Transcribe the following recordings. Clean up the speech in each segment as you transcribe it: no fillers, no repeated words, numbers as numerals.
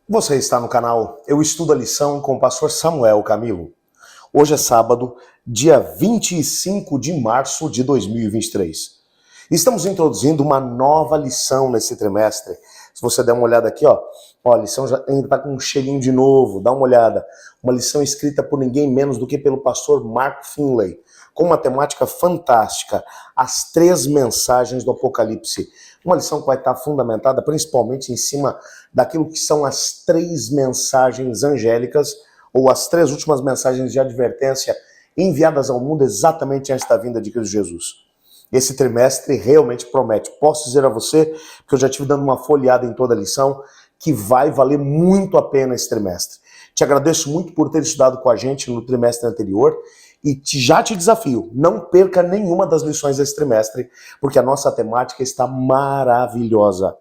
Você está no canal Eu Estudo a Lição com o pastor Samuel Camilo. Hoje é sábado, dia 25 de março de 2023. Estamos introduzindo uma nova lição nesse trimestre. Se você der uma olhada aqui, a lição já ainda está com um cheirinho de novo, dá uma olhada. Uma lição escrita por ninguém menos do que pelo pastor Mark Finley, com uma temática fantástica, as 3 mensagens do Apocalipse. Uma lição que vai estar fundamentada principalmente em cima daquilo que são as 3 mensagens angélicas, ou as 3 últimas mensagens de advertência enviadas ao mundo exatamente antes da vinda de Cristo Jesus. Esse trimestre realmente promete. Posso dizer a você, porque eu já estive dando uma folheada em toda a lição, que vai valer muito a pena esse trimestre. Te agradeço muito por ter estudado com a gente no trimestre anterior e já te desafio, não perca nenhuma das lições desse trimestre, porque a nossa temática está maravilhosa.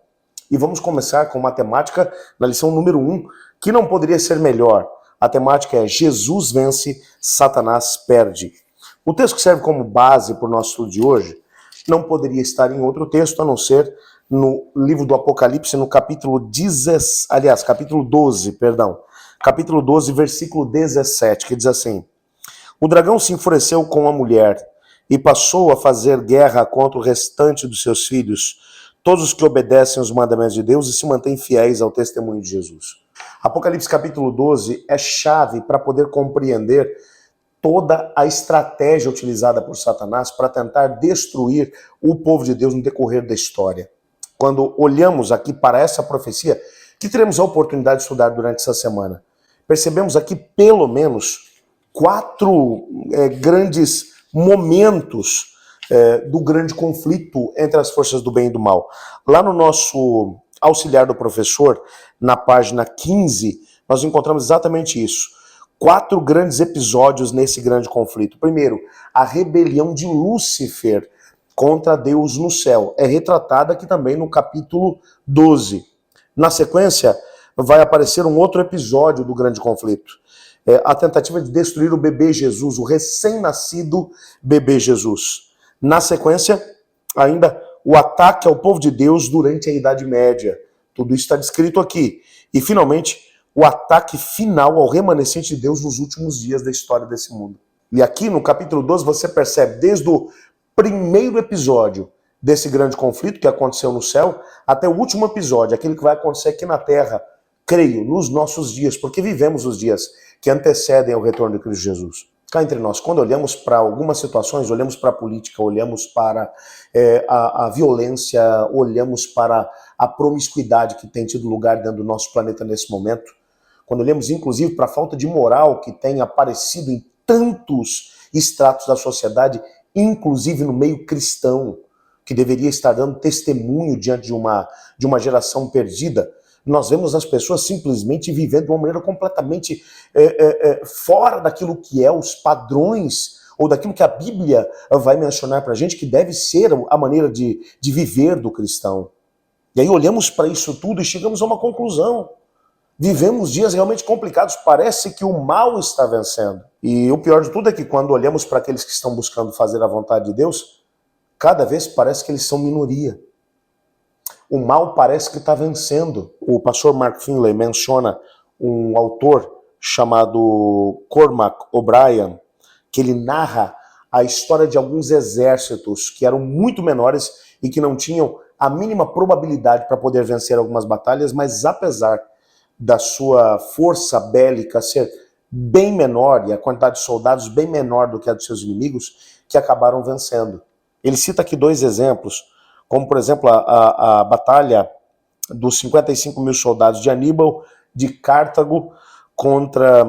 E vamos começar com uma temática na lição número 1, que não poderia ser melhor. A temática é Jesus vence, Satanás perde. O texto que serve como base para o nosso estudo de hoje não poderia estar em outro texto, a não ser no livro do Apocalipse, no capítulo 12, capítulo 12, versículo 17, que diz assim: o dragão se enfureceu com a mulher e passou a fazer guerra contra o restante dos seus filhos, todos os que obedecem os mandamentos de Deus e se mantêm fiéis ao testemunho de Jesus. Apocalipse capítulo 12 é chave para poder compreender toda a estratégia utilizada por Satanás para tentar destruir o povo de Deus no decorrer da história. Quando olhamos aqui para essa profecia, que teremos a oportunidade de estudar durante essa semana, percebemos aqui pelo menos 4 grandes momentos do grande conflito entre as forças do bem e do mal. Lá no nosso auxiliar do professor, na página 15, nós encontramos exatamente isso. 4 grandes episódios nesse grande conflito. Primeiro, a rebelião de Lúcifer contra Deus no céu. É retratada aqui também no capítulo 12. Na sequência, vai aparecer um outro episódio do grande conflito. A tentativa de destruir o bebê Jesus, o recém-nascido bebê Jesus. Na sequência, ainda, o ataque ao povo de Deus durante a Idade Média. Tudo isso está descrito aqui. E, finalmente, o ataque final ao remanescente de Deus nos últimos dias da história desse mundo. E aqui no capítulo 12 você percebe desde o primeiro episódio desse grande conflito que aconteceu no céu, até o último episódio, aquele que vai acontecer aqui na Terra, creio, nos nossos dias, porque vivemos os dias que antecedem ao retorno de Cristo Jesus. Cá entre nós, quando olhamos para algumas situações, olhamos para a política, olhamos para a violência, olhamos para a promiscuidade que tem tido lugar dentro do nosso planeta nesse momento, quando olhamos inclusive para a falta de moral que tem aparecido em tantos estratos da sociedade, inclusive no meio cristão, que deveria estar dando testemunho diante de uma geração perdida, nós vemos as pessoas simplesmente vivendo de uma maneira completamente fora daquilo que é os padrões ou daquilo que a Bíblia vai mencionar para a gente que deve ser a maneira de viver do cristão. E aí olhamos para isso tudo e chegamos a uma conclusão. Vivemos dias realmente complicados, parece que o mal está vencendo. E o pior de tudo é que quando olhamos para aqueles que estão buscando fazer a vontade de Deus, cada vez parece que eles são minoria. O mal parece que está vencendo. O pastor Mark Finley menciona um autor chamado Cormac O'Brien, que ele narra a história de alguns exércitos que eram muito menores e que não tinham a mínima probabilidade para poder vencer algumas batalhas, mas apesar da sua força bélica ser bem menor e a quantidade de soldados bem menor do que a dos seus inimigos, que acabaram vencendo. Ele cita aqui 2 exemplos, como, por exemplo, a batalha dos 55 mil soldados de Aníbal, de Cartago, contra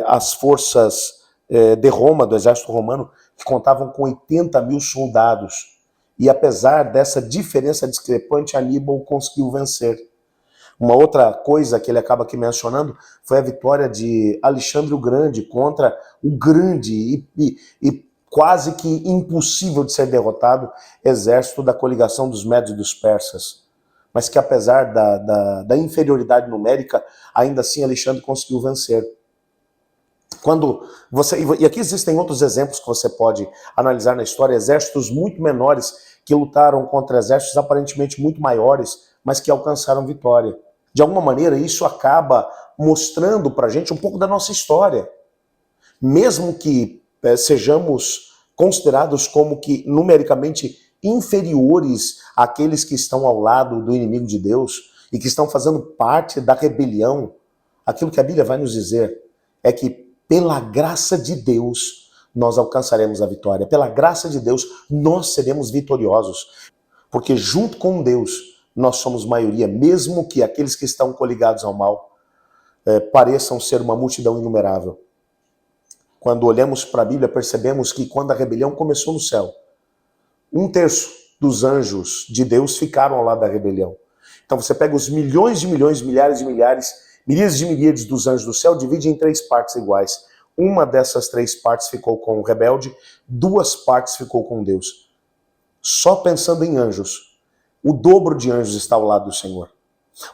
as forças de Roma, do exército romano, que contavam com 80 mil soldados. E apesar dessa diferença discrepante, Aníbal conseguiu vencer. Uma outra coisa que ele acaba aqui mencionando foi a vitória de Alexandre o Grande contra o grande e quase que impossível de ser derrotado exército da coligação dos Médios e dos Persas. Mas que apesar da inferioridade numérica, ainda assim Alexandre conseguiu vencer. E aqui existem outros exemplos que você pode analisar na história, exércitos muito menores que lutaram contra exércitos aparentemente muito maiores, mas que alcançaram vitória. De alguma maneira, isso acaba mostrando para a gente um pouco da nossa história. Mesmo que sejamos considerados como que numericamente inferiores àqueles que estão ao lado do inimigo de Deus e que estão fazendo parte da rebelião, aquilo que a Bíblia vai nos dizer é que pela graça de Deus nós alcançaremos a vitória. Pela graça de Deus nós seremos vitoriosos. Porque junto com Deus nós somos maioria, mesmo que aqueles que estão coligados ao mal pareçam ser uma multidão inumerável. Quando olhamos para a Bíblia, percebemos que quando a rebelião começou no céu, 1/3 dos anjos de Deus ficaram ao lado da rebelião. Então você pega os milhões de milhões, milhares de milhares, milhares de milhares dos anjos do céu, divide em 3 partes iguais. Uma dessas 3 partes ficou com o rebelde, 2 partes ficou com Deus. Só pensando em anjos, o dobro de anjos está ao lado do Senhor.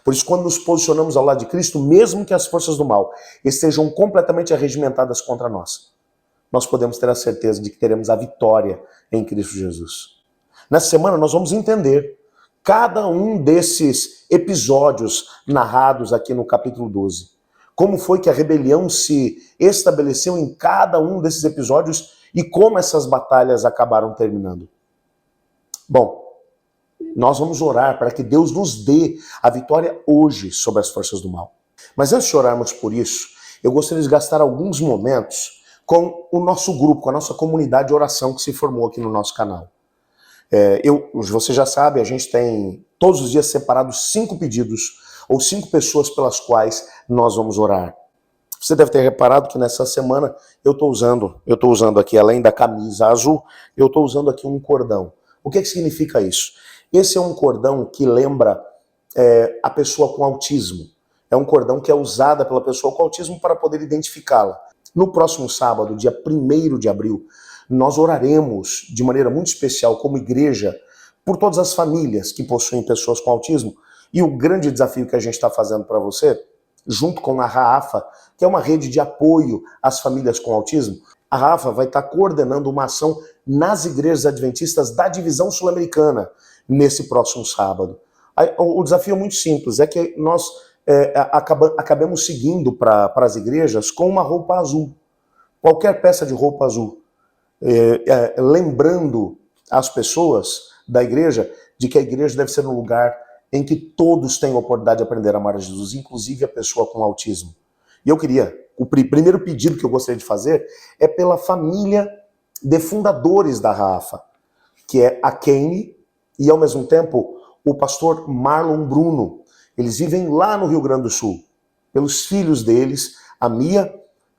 Por isso, quando nos posicionamos ao lado de Cristo, mesmo que as forças do mal estejam completamente arregimentadas contra nós, nós podemos ter a certeza de que teremos a vitória em Cristo Jesus. Nessa semana nós vamos entender cada um desses episódios narrados aqui no capítulo 12. Como foi que a rebelião se estabeleceu em cada um desses episódios e como essas batalhas acabaram terminando. Bom, nós vamos orar para que Deus nos dê a vitória hoje sobre as forças do mal. Mas antes de orarmos por isso, eu gostaria de gastar alguns momentos com o nosso grupo, com a nossa comunidade de oração que se formou aqui no nosso canal. Você já sabe, a gente tem todos os dias separado 5 pedidos ou 5 pessoas pelas quais nós vamos orar. Você deve ter reparado que nessa semana eu estou usando aqui, além da camisa azul, eu estou usando aqui um cordão. O que significa isso? Esse é um cordão que lembra a pessoa com autismo. É um cordão que é usado pela pessoa com autismo para poder identificá-la. No próximo sábado, dia 1º de abril, nós oraremos de maneira muito especial como igreja por todas as famílias que possuem pessoas com autismo. E o grande desafio que a gente está fazendo para você, junto com a RAAFA, que é uma rede de apoio às famílias com autismo, a RAAFA vai estar coordenando uma ação nas igrejas adventistas da divisão sul-americana nesse próximo sábado. O desafio é muito simples, é que nós acabamos seguindo para as igrejas com uma roupa azul, qualquer peça de roupa azul, lembrando as pessoas da igreja de que a igreja deve ser um lugar em que todos têm a oportunidade de aprender a amar a Jesus, inclusive a pessoa com autismo. E o primeiro pedido que eu gostaria de fazer é pela família de fundadores da RAAFA, que é a Kane e, ao mesmo tempo, o pastor Marlon Bruno. Eles vivem lá no Rio Grande do Sul. Pelos filhos deles, a Mia,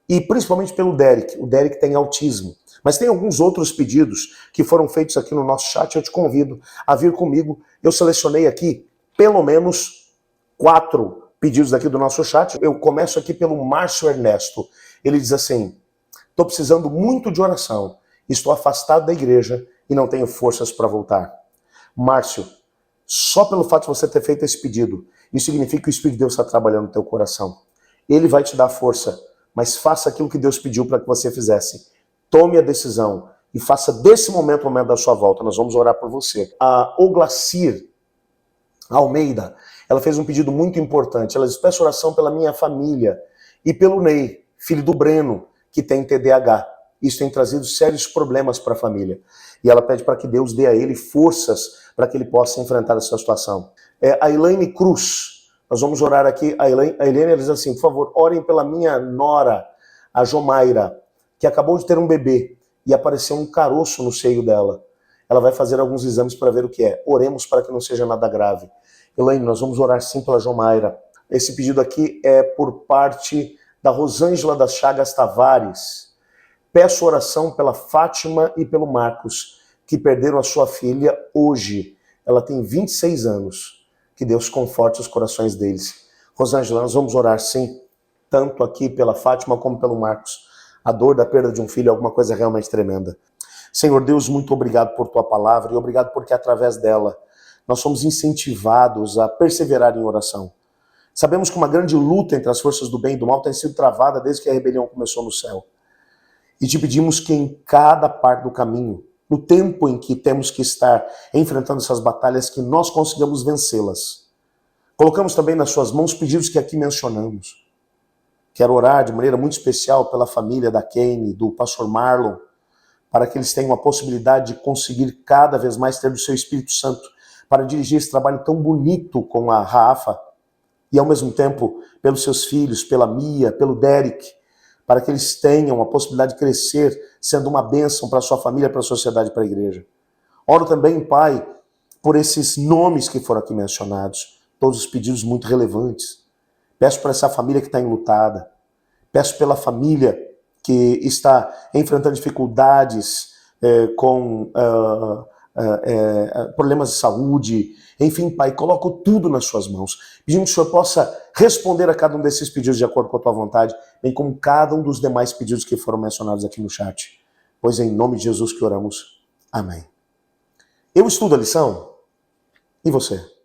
e principalmente pelo Derek. O Derek tem autismo. Mas tem alguns outros pedidos que foram feitos aqui no nosso chat. Eu te convido a vir comigo. Eu selecionei aqui pelo menos 4 pedidos aqui do nosso chat. Eu começo aqui pelo Márcio Ernesto. Ele diz assim: estou precisando muito de oração. Estou afastado da igreja e não tenho forças para voltar. Márcio, só pelo fato de você ter feito esse pedido, isso significa que o Espírito de Deus está trabalhando no teu coração. Ele vai te dar força, mas faça aquilo que Deus pediu para que você fizesse. Tome a decisão e faça desse momento o momento da sua volta. Nós vamos orar por você. A Oglacir Almeida, ela fez um pedido muito importante. Ela diz: peço oração pela minha família e pelo Ney, filho do Breno, que tem TDAH. Isso tem trazido sérios problemas para a família. E ela pede para que Deus dê a ele forças para que ele possa enfrentar essa situação. A Elaine Cruz, nós vamos orar aqui. A Elaine diz assim: por favor, orem pela minha nora, a Jomaira, que acabou de ter um bebê e apareceu um caroço no seio dela. Ela vai fazer alguns exames para ver o que é. Oremos para que não seja nada grave. Elaine, nós vamos orar sim pela Jomaira. Esse pedido aqui é por parte da Rosângela das Chagas Tavares. Peço oração pela Fátima e pelo Marcos, que perderam a sua filha hoje. Ela tem 26 anos. Que Deus conforte os corações deles. Rosângela, nós vamos orar sim, tanto aqui pela Fátima como pelo Marcos. A dor da perda de um filho é alguma coisa realmente tremenda. Senhor Deus, muito obrigado por tua palavra e obrigado porque através dela nós somos incentivados a perseverar em oração. Sabemos que uma grande luta entre as forças do bem e do mal tem sido travada desde que a rebelião começou no céu. E te pedimos que em cada parte do caminho, no tempo em que temos que estar enfrentando essas batalhas, que nós consigamos vencê-las. Colocamos também nas suas mãos pedidos que aqui mencionamos. Quero orar de maneira muito especial pela família da Kane, do pastor Marlon, para que eles tenham a possibilidade de conseguir cada vez mais ter do seu Espírito Santo para dirigir esse trabalho tão bonito com a Rafa e ao mesmo tempo pelos seus filhos, pela Mia, pelo Derek, para que eles tenham a possibilidade de crescer sendo uma bênção para a sua família, para a sociedade, para a igreja. Oro também, Pai, por esses nomes que foram aqui mencionados, todos os pedidos muito relevantes. Peço por essa família que está enlutada. Peço pela família que está enfrentando dificuldades com problemas de saúde. Enfim, Pai, coloco tudo nas suas mãos. Pedindo que o Senhor possa responder a cada um desses pedidos de acordo com a tua vontade, bem como cada um dos demais pedidos que foram mencionados aqui no chat. Pois é em nome de Jesus que oramos. Amém. Eu estudo a lição? E você?